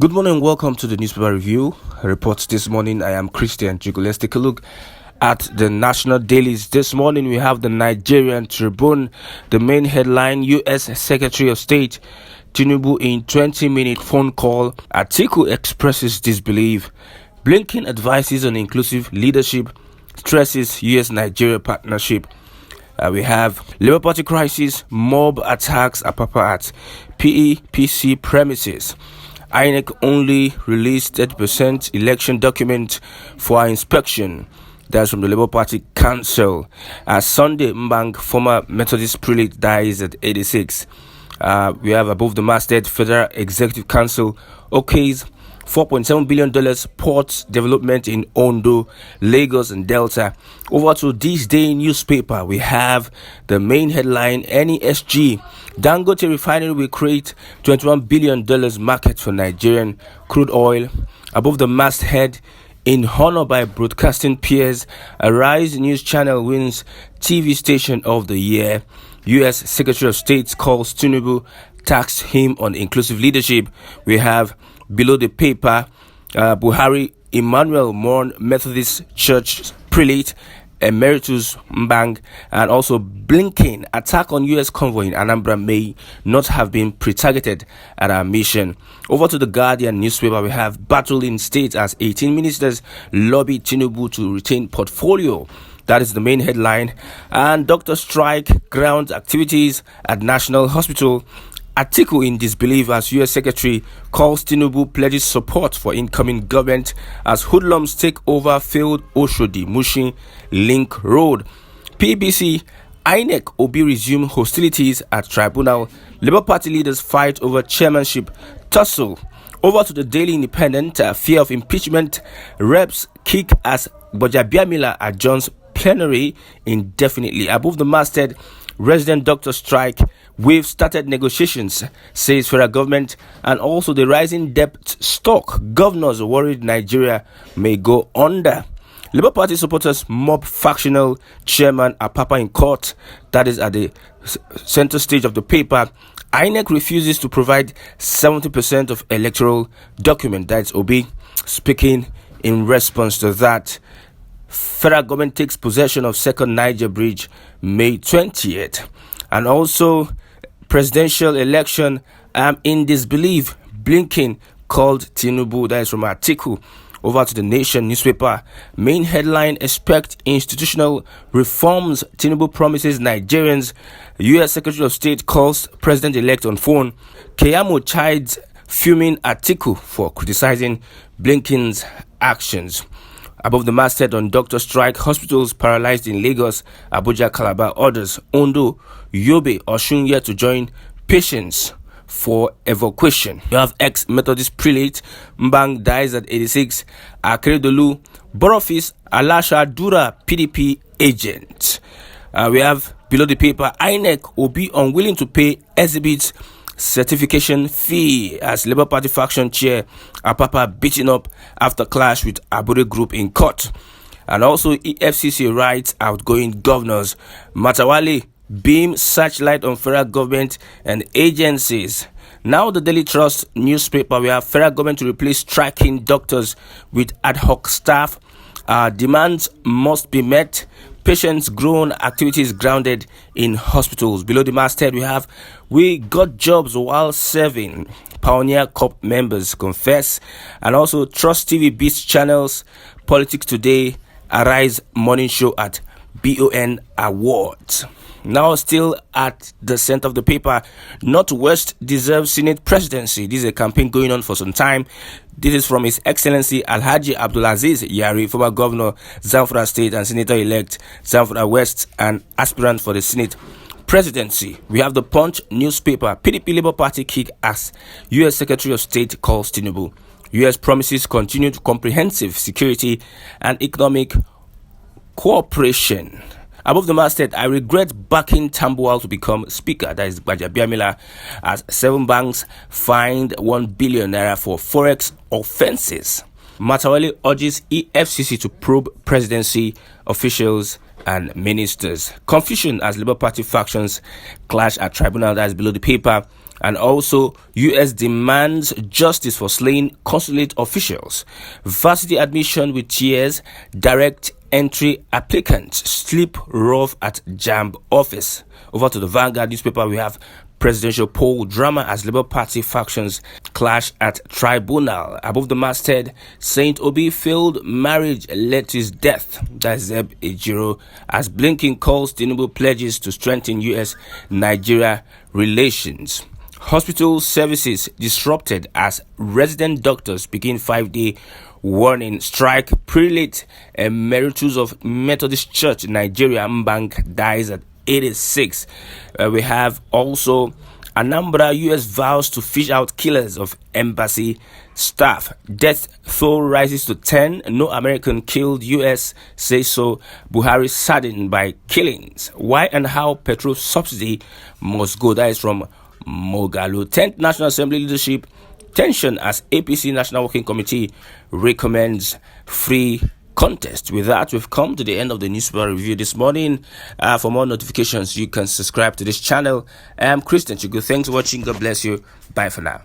Good morning, welcome to the newspaper review. Reports this morning. I am Christian Jugu. Let's take a look at the national dailies. This morning we have the Nigerian Tribune. The main headline: U.S. Secretary of State Tinubu in 20-minute phone call. Atiku expresses disbelief. Blinken advises on inclusive leadership, stresses U.S.-Nigeria partnership. We have Labour Party crisis, mob attacks Apapa at PEPC premises. INEC only released 30% election document for inspection. That's from the Labour Party Council. Sunday Mbang, former Methodist prelate, dies at 86. We have above the masthead Federal Executive Council okays $4.7 billion port development in Ondo, Lagos and Delta. Over to this day newspaper, we have the main headline: NESG, Dangote refinery will create $21 billion market for Nigerian crude oil. Above the masthead, in honor by broadcasting peers, Arise News Channel wins TV Station of the Year. U.S. Secretary of State calls Tinubu, taxed him on inclusive leadership. We have below the paper, Buhari Emmanuel mourn Methodist Church prelate Emeritus Mbang, and also Blinken attack on U.S. convoy in Anambra may not have been pre-targeted at our mission. Over to the Guardian newspaper, we have battle in state as 18 ministers lobby Tinubu to retain portfolio. That is the main headline. And doctor strike ground activities at National Hospital. Atiku in disbelief as U.S. Secretary calls Tinubu, pledges support for incoming government as hoodlums take over failed Oshodi Mushin Link Road. PBC, INEC Obi resume hostilities at tribunal. Labour Party leaders fight over chairmanship tussle. Over to the Daily Independent, fear of impeachment. Reps kick as Bojabiamila adjourns plenary indefinitely. Above the masthead, resident doctor strike. We've started negotiations, says federal government. And also the rising debt stock. Governors worried Nigeria may go under. Labour Party supporters mob factional chairman Apapa in court. That is at the center stage of the paper. INEC refuses to provide 70% of electoral document. That's Obi speaking in response to that. Federal government takes possession of second Niger bridge May 20th. And also presidential election, in disbelief. Blinken called Tinubu. That is from Atiku. Over to the Nation newspaper. Main headline: expect institutional reforms. Tinubu promises Nigerians. U.S. Secretary of State calls President-elect on phone. Keyamo chides fuming Atiku for criticizing Blinken's actions. Above the masthead on doctor strike, hospitals paralyzed in Lagos, Abuja, Calabar, others, Ondo, Yobe, Osun yet to join patients for evacuation. You have ex-Methodist prelate Mbang dies at 86. Akeredolu, Borough Alasha Dura PDP agent. We have below the paper, INEC will be unwilling to pay exhibits certification fee as Labour Party faction chair Apapa beaten up after clash with Abure Group in court. And also EFCC writes outgoing governors. Matawale beam searchlight on federal government and agencies. Now the Daily Trust newspaper, we have federal government to replace striking doctors with ad hoc staff. Demands must be met. Patients grown, activities grounded in hospitals. Below the masthead, we have we got jobs while serving. Pioneer Corp members confess. And also Trust TV beats channels. Politics Today, Arise morning show at BON Awards. Now still at the center of the paper, Northwest deserves Senate presidency. This is a campaign going on for some time. This is from His Excellency Alhaji Abdulaziz Yari, former governor, Zamfara State, and Senator-elect Zamfara West, and aspirant for the Senate presidency. We have the Punch newspaper. PDP Labour Party kick as U.S. Secretary of State calls Tinubu. U.S. promises continued comprehensive security and economic cooperation. Above the masthead, I regret backing Tambuwal to become speaker. That is Gbajabiamila, as 7 banks fined 1 billion naira for forex offences. Matawale urges EFCC to probe presidency officials and ministers. Confusion as Labour Party factions clash at tribunal. That is below the paper. And also, U.S. demands justice for slain consulate officials. Varsity admission with tears. Direct entry applicants sleep rough at JAMB office. Over to the Vanguard newspaper, we have presidential poll drama as Labour Party factions clash at tribunal. Above the masthead, Saint Obi failed marriage led to his death. That's Zeb Ejiro, as Blinken calls Tinubu pledges to strengthen U.S.-Nigeria relations. Hospital services disrupted as resident doctors begin 5-day warning strike. Prelate emeritus of Methodist Church Nigeria Mbank dies at 86. We have also Anambra. U.S. vows to fish out killers of embassy staff. Death toll rises to 10. No American killed. U.S. says so. Buhari saddened by killings. Why and how petrol subsidy must go. That is from Mogalu. 10th National Assembly leadership tension as APC National Working Committee recommends free contest. With that, we've come to the end of the newspaper review this morning. For more notifications, you can subscribe to this channel. I am Christian Chugu. Thanks for watching. God bless you. Bye for now.